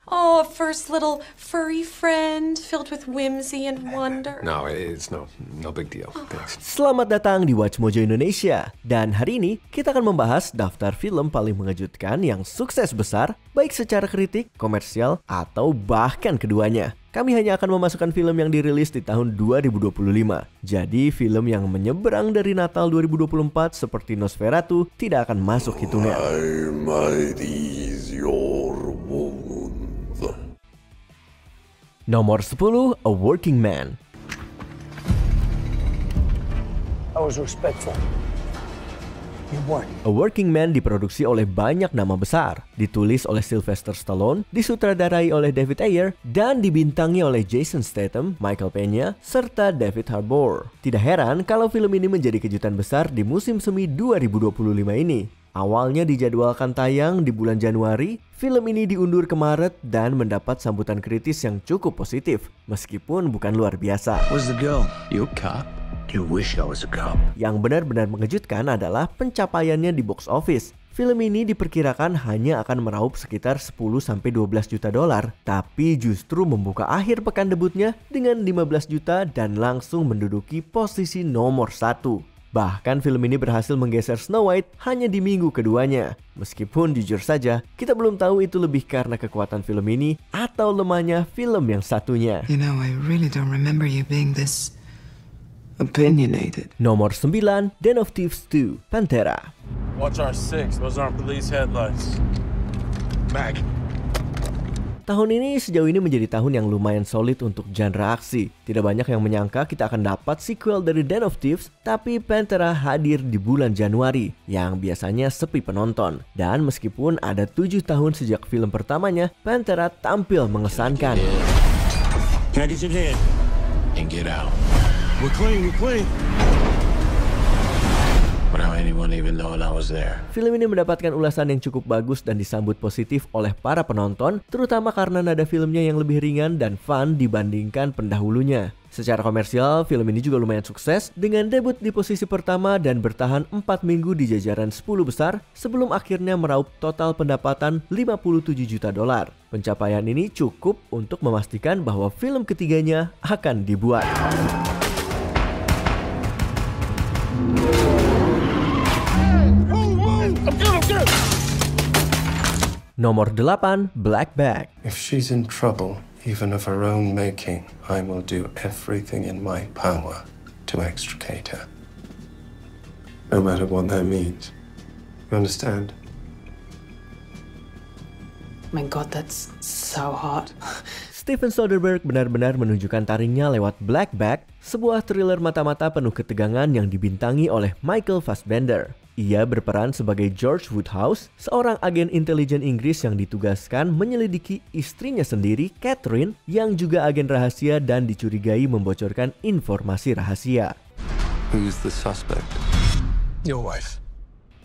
Oh, a first little furry friend filled with whimsy and wonder. No, it's no big deal. Thanks. Selamat datang di Watch Mojo Indonesia. Dan hari ini kita akan membahas daftar film paling mengejutkan yang sukses besar, baik secara kritik, komersial, atau bahkan keduanya. Kami hanya akan memasukkan film yang dirilis di tahun 2025. Jadi film yang menyeberang dari Natal 2024 seperti Nosferatu tidak akan masuk hitungan. Nomor 10, A Working Man. I was respectful. You weren't. A Working Man diproduksi oleh banyak nama besar, ditulis oleh Sylvester Stallone, disutradarai oleh David Ayer, dan dibintangi oleh Jason Statham, Michael Peña, serta David Harbour. Tidak heran kalau film ini menjadi kejutan besar di musim semi 2025 ini. Awalnya dijadwalkan tayang di bulan Januari, film ini diundur ke Maret dan mendapat sambutan kritis yang cukup positif, meskipun bukan luar biasa. Where's the girl? You a cop? You wish I was a cop. Yang benar-benar mengejutkan adalah pencapaiannya di box office. Film ini diperkirakan hanya akan meraup sekitar 10-12 juta dolar, tapi justru membuka akhir pekan debutnya dengan 15 juta dan langsung menduduki posisi nomor 1. Bahkan film ini berhasil menggeser Snow White hanya di minggu keduanya. Meskipun jujur saja, kita belum tahu itu lebih karena kekuatan film ini atau lemahnya film yang satunya. You know, I really don't remember you being this opinionated. Nomor 9, Den of Thieves 2, Pantera. Watch our 6, those aren't police headlights. Mag. Tahun ini sejauh ini menjadi tahun yang lumayan solid untuk genre aksi. Tidak banyak yang menyangka kita akan dapat sequel dari Den of Thieves, tapi Pantera hadir di bulan Januari, yang biasanya sepi penonton. Dan meskipun ada 7 tahun sejak film pertamanya, Pantera tampil mengesankan. Can I get your hand? And get out. We're clean. Without anyone even knowing I was there. Film ini mendapatkan ulasan yang cukup bagus dan disambut positif oleh para penonton, terutama karena nada filmnya yang lebih ringan dan fun dibandingkan pendahulunya. Secara komersial, film ini juga lumayan sukses dengan debut di posisi pertama dan bertahan 4 minggu di jajaran 10 besar sebelum akhirnya meraup total pendapatan 57 juta dolar. Pencapaian ini cukup untuk memastikan bahwa film ketiganya akan dibuat. Nomor 8, Black Bag. If she's in trouble, even of her own making, I will do everything in my power to extricate her. No matter what that means. You understand? My God, that's so hot. Steven Soderbergh benar-benar menunjukkan taringnya lewat Black Bag, sebuah thriller mata-mata penuh ketegangan yang dibintangi oleh Michael Fassbender. Ia berperan sebagai George Woodhouse, seorang agen intelijen Inggris yang ditugaskan menyelidiki istrinya sendiri, Catherine, yang juga agen rahasia dan dicurigai membocorkan informasi rahasia. Who's the suspect? Your wife.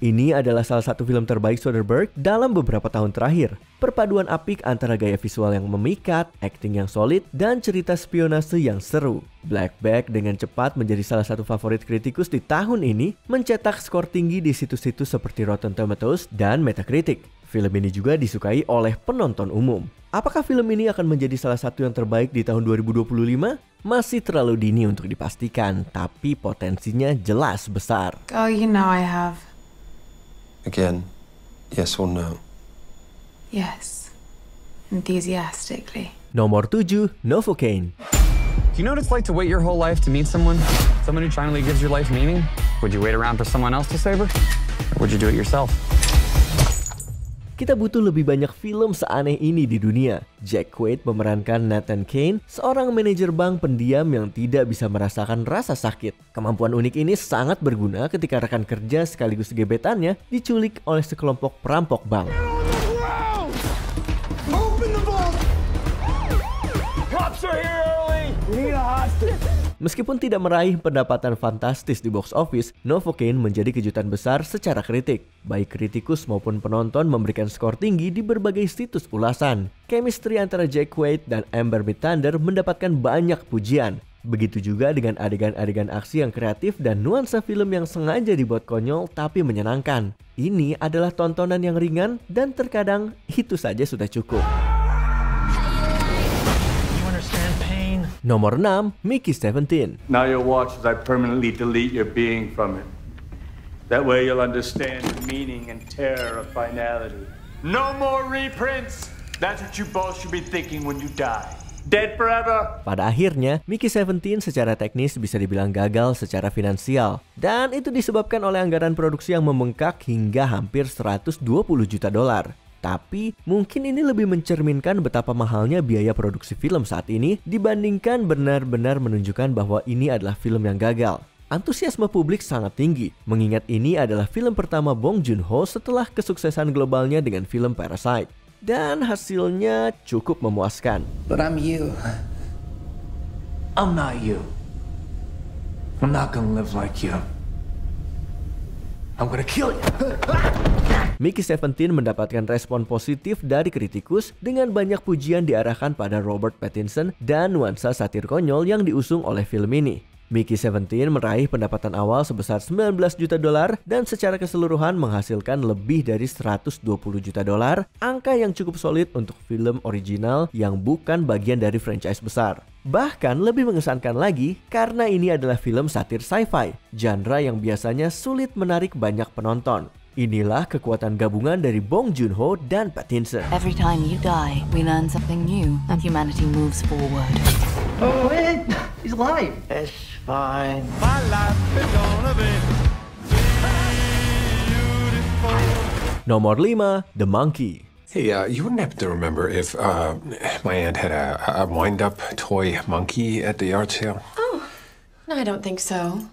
Ini adalah salah satu film terbaik Soderbergh dalam beberapa tahun terakhir. Perpaduan apik antara gaya visual yang memikat, akting yang solid, dan cerita spionase yang seru. Black Bag dengan cepat menjadi salah satu favorit kritikus di tahun ini, mencetak skor tinggi di situs-situs seperti Rotten Tomatoes dan Metacritic. Film ini juga disukai oleh penonton umum. Apakah film ini akan menjadi salah satu yang terbaik di tahun 2025? Masih terlalu dini untuk dipastikan, tapi potensinya jelas besar. Oh, you know I have. Again, yes or no? Yes. Enthusiastically. Nomor 7, Novocaine. Do you know what it's like to wait your whole life to meet someone? Someone who finally gives your life meaning? Would you wait around for someone else to save her? Or would you do it yourself? Kita butuh lebih banyak film seaneh ini di dunia. Jack Quaid memerankan Nathan Kane, seorang manajer bank pendiam yang tidak bisa merasakan rasa sakit. Kemampuan unik ini sangat berguna ketika rekan kerja sekaligus gebetannya diculik oleh sekelompok perampok bank. Meskipun tidak meraih pendapatan fantastis di box office, Novocaine menjadi kejutan besar secara kritik. Baik kritikus maupun penonton memberikan skor tinggi di berbagai situs ulasan. Chemistry antara Jack Quaid dan Amber Midthunder mendapatkan banyak pujian. Begitu juga dengan adegan-adegan aksi yang kreatif dan nuansa film yang sengaja dibuat konyol tapi menyenangkan. Ini adalah tontonan yang ringan dan terkadang itu saja sudah cukup. Nomor 6, Mickey 17. Now you'll watch as I permanently delete your being from it. That way you'll understand the meaning and terror of finality. No more reprints! That's what you both should be thinking when you die. Dead forever! Pada akhirnya, Mickey 17 secara teknis bisa dibilang gagal secara finansial. Dan itu disebabkan oleh anggaran produksi yang membengkak hingga hampir 120 juta dolar. Tapi, mungkin ini lebih mencerminkan betapa mahalnya biaya produksi film saat ini dibandingkan benar-benar menunjukkan bahwa ini adalah film yang gagal. Antusiasme publik sangat tinggi, mengingat ini adalah film pertama Bong Joon-ho setelah kesuksesan globalnya dengan film Parasite. Dan hasilnya cukup memuaskan. But I'm you. I'm not you. I'm not gonna live like you. I'm gonna kill you. Mickey 17 mendapatkan respon positif dari kritikus dengan banyak pujian diarahkan pada Robert Pattinson dan nuansa satir konyol yang diusung oleh film ini. Mickey 17 meraih pendapatan awal sebesar 19 juta dolar dan secara keseluruhan menghasilkan lebih dari 120 juta dolar, angka yang cukup solid untuk film original yang bukan bagian dari franchise besar. Bahkan lebih mengesankan lagi karena ini adalah film satir sci-fi, genre yang biasanya sulit menarik banyak penonton. Inilah kekuatan gabungan dari Bong Joon-ho dan Pattinson. Every time you die, we learn something new and humanity moves forward. Oh, man. He's alive. It's fine. My life is gonna be beautiful. Nomor 5, The Monkey. Hey, you wouldn't happen to remember if my aunt had a wind-up toy monkey at the yard sale? Oh, no, I don't think so.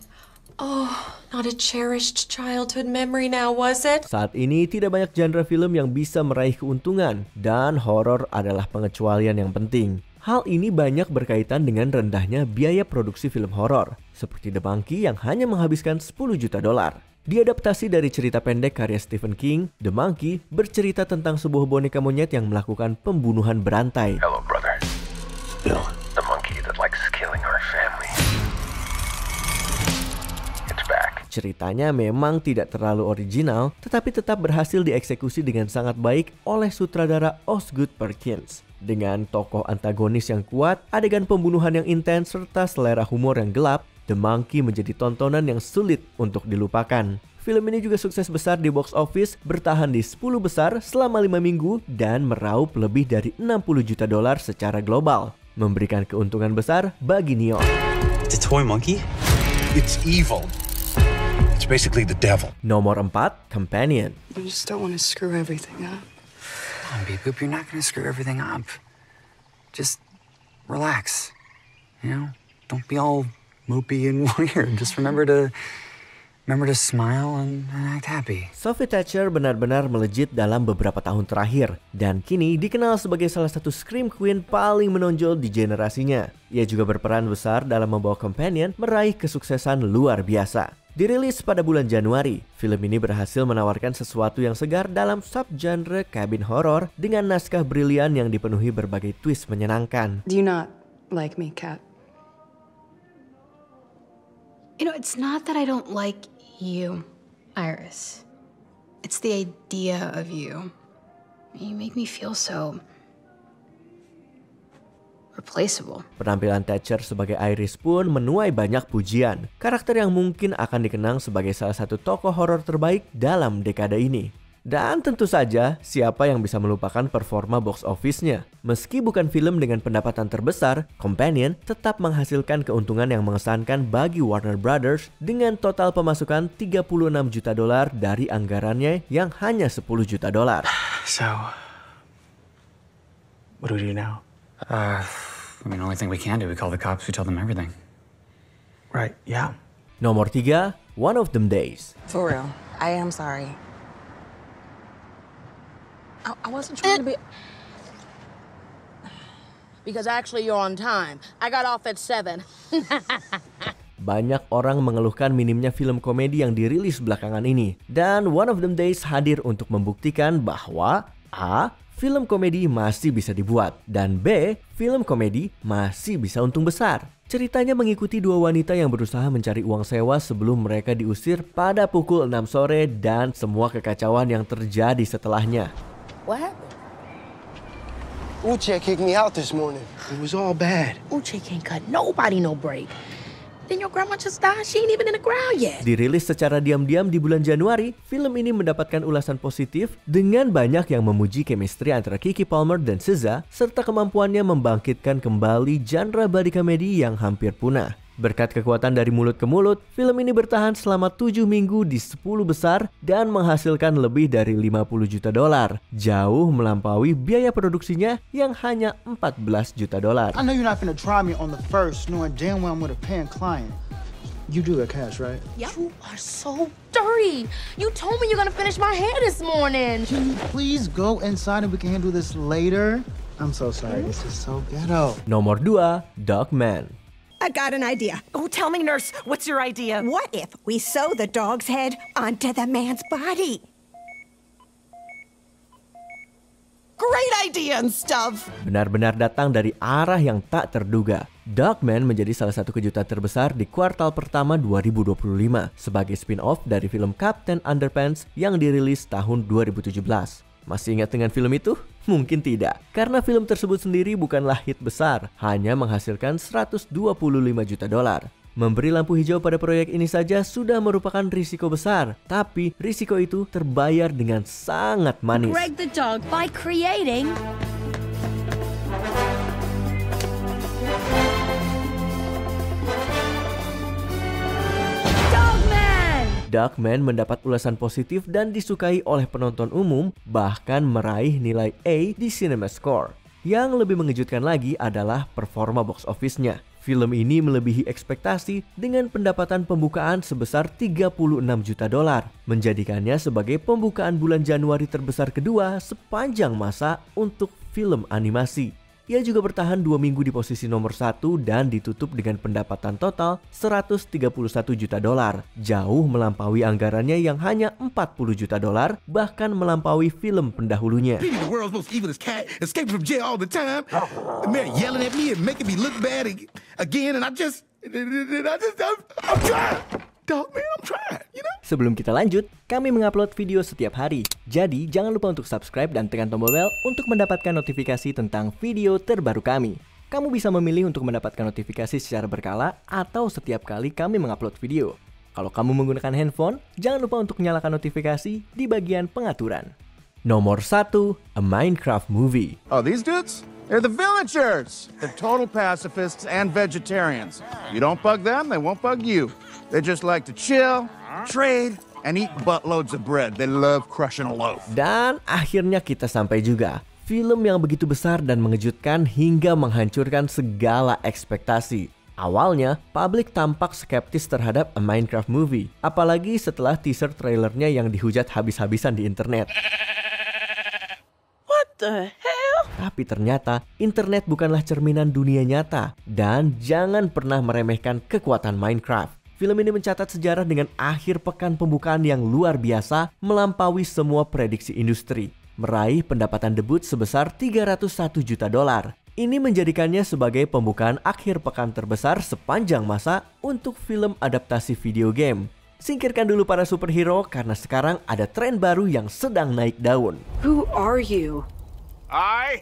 Oh, not a cherished childhood memory now, was it? Saat ini tidak banyak genre film yang bisa meraih keuntungan, dan horor adalah pengecualian yang penting. Hal ini banyak berkaitan dengan rendahnya biaya produksi film horor, seperti The Monkey yang hanya menghabiskan 10 juta dolar. Diadaptasi dari cerita pendek karya Stephen King, The Monkey bercerita tentang sebuah boneka monyet yang melakukan pembunuhan berantai. Hello, brother. Bill. The monkey that likes killing our family. It's back. Ceritanya memang tidak terlalu original, tetapi tetap berhasil dieksekusi dengan sangat baik oleh sutradara Osgood Perkins. Dengan tokoh antagonis yang kuat, adegan pembunuhan yang intens, serta selera humor yang gelap, The Monkey menjadi tontonan yang sulit untuk dilupakan. Film ini juga sukses besar di box office, bertahan di 10 besar selama 5 minggu dan meraup lebih dari 60 juta dolar secara global, memberikan keuntungan besar bagi Neon. The toy monkey? It's evil. It's basically the devil. Nomor 4, Companion. I just don't want to screw everything up. Come on, Beep Boop, you're not gonna screw everything up. Just relax. You know, don't be all mopey and weird. Just remember to smile and act happy. Sophie Thatcher benar-benar melejit dalam beberapa tahun terakhir dan kini dikenal sebagai salah satu scream queen paling menonjol di generasinya. Ia juga berperan besar dalam membawa Companion meraih kesuksesan luar biasa. Dirilis pada bulan Januari, film ini berhasil menawarkan sesuatu yang segar dalam subgenre cabin horror dengan naskah brilian yang dipenuhi berbagai twist menyenangkan. Do you not like me, Kat? You know, it's not that I don't like you, Iris. It's the idea of you. You make me feel so replaceable. Penampilan Thatcher sebagai Iris pun menuai banyak pujian. Karakter yang mungkin akan dikenang sebagai salah satu tokoh horor terbaik dalam dekade ini. Dan tentu saja, siapa yang bisa melupakan performa box office-nya? Meski bukan film dengan pendapatan terbesar, Companion tetap menghasilkan keuntungan yang mengesankan bagi Warner Brothers dengan total pemasukan 36 juta dolar dari anggarannya yang hanya 10 juta dolar. So, what do we do now? I mean, the only thing we can do, we call the cops, we tell them everything. Right, yeah. Nomor 3, One of Them Days. For real, I am sorry. I wasn't trying to be... Because actually you're on time. I got off at 7. Banyak orang mengeluhkan minimnya film komedi yang dirilis belakangan ini. Dan One of Them Days hadir untuk membuktikan bahwa A. Film komedi masih bisa dibuat. Dan B. Film komedi masih bisa untung besar. Ceritanya mengikuti dua wanita yang berusaha mencari uang sewa sebelum mereka diusir pada pukul 6 sore dan semua kekacauan yang terjadi setelahnya. What happened? Uche kicked me out this morning. It was all bad. Uche can't cut nobody no break. Then your grandma just died. She ain't even in the ground yet. Dirilis secara diam-diam di bulan Januari, film ini mendapatkan ulasan positif dengan banyak yang memuji chemistry antara Keke Palmer dan SZA serta kemampuannya membangkitkan kembali genre body comedy yang hampir punah. Berkat kekuatan dari mulut ke mulut, film ini bertahan selama 7 minggu di 10 besar dan menghasilkan lebih dari 50 juta dolar, jauh melampaui biaya produksinya yang hanya 14 juta dolar. I know you're not gonna try me on the first, knowing damn well I'm with a paying client. You do got cash, right? Yep. You are so dirty. You told me you're gonna finish my hair this morning. Can you please go inside and we can handle this later? I'm so sorry. This is so ghetto. Nomor 2, Dogman. I got an idea. Oh, tell me, nurse, what's your idea? What if we sew the dog's head onto the man's body? Great idea and stuff. Benar-benar datang dari arah yang tak terduga. Dogman menjadi salah satu kejutan terbesar di kuartal pertama 2025 sebagai spin-off dari film Captain Underpants yang dirilis tahun 2017. Masih ingat dengan film itu? Mungkin tidak, karena film tersebut sendiri bukanlah hit besar, hanya menghasilkan 125 juta dolar. Memberi lampu hijau pada proyek ini saja sudah merupakan risiko besar, tapi risiko itu terbayar dengan sangat manis. Greg the dog by creating Dogman mendapat ulasan positif dan disukai oleh penonton umum, bahkan meraih nilai A di CinemaScore. Yang lebih mengejutkan lagi adalah performa box office-nya. Film ini melebihi ekspektasi dengan pendapatan pembukaan sebesar 36 juta dolar, menjadikannya sebagai pembukaan bulan Januari terbesar kedua sepanjang masa untuk film animasi. Ia juga bertahan 2 minggu di posisi nomor 1 dan ditutup dengan pendapatan total 131 juta dolar, jauh melampaui anggarannya yang hanya 40 juta dolar, bahkan melampaui film pendahulunya. Sebelum kita lanjut, kami mengupload video setiap hari. Jadi jangan lupa untuk subscribe dan tekan tombol bel untuk mendapatkan notifikasi tentang video terbaru kami. Kamu bisa memilih untuk mendapatkan notifikasi secara berkala atau setiap kali kami mengupload video. Kalau kamu menggunakan handphone, jangan lupa untuk nyalakan notifikasi di bagian pengaturan. Nomor 1, A Minecraft Movie. Oh, these dudes? They're the villagers. They're total pacifists and vegetarians. You don't bug them, they won't bug you. They just like to chill, trade, and eat buttloads of bread. They love crushing a loaf. Dan akhirnya kita sampai juga. Film yang begitu besar dan mengejutkan hingga menghancurkan segala ekspektasi. Awalnya, publik tampak skeptis terhadap A Minecraft Movie. Apalagi setelah teaser trailernya yang dihujat habis-habisan di internet. What the hell? Tapi ternyata, internet bukanlah cerminan dunia nyata. Dan jangan pernah meremehkan kekuatan Minecraft. Film ini mencatat sejarah dengan akhir pekan pembukaan yang luar biasa, melampaui semua prediksi industri. Meraih pendapatan debut sebesar 301 juta dolar. Ini menjadikannya sebagai pembukaan akhir pekan terbesar sepanjang masa untuk film adaptasi video game. Singkirkan dulu para superhero karena sekarang ada tren baru yang sedang naik daun. Who are you? I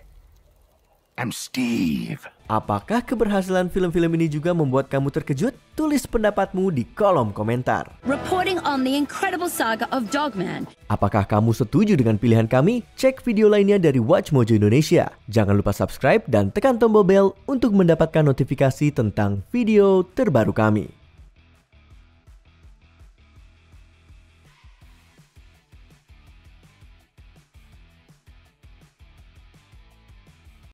am Steve. Apakah keberhasilan film-film ini juga membuat kamu terkejut? Tulis pendapatmu di kolom komentar. Reporting on the incredible saga of Dogman. Apakah kamu setuju dengan pilihan kami? Cek video lainnya dari Watch Mojo Indonesia. Jangan lupa subscribe dan tekan tombol bel untuk mendapatkan notifikasi tentang video terbaru kami.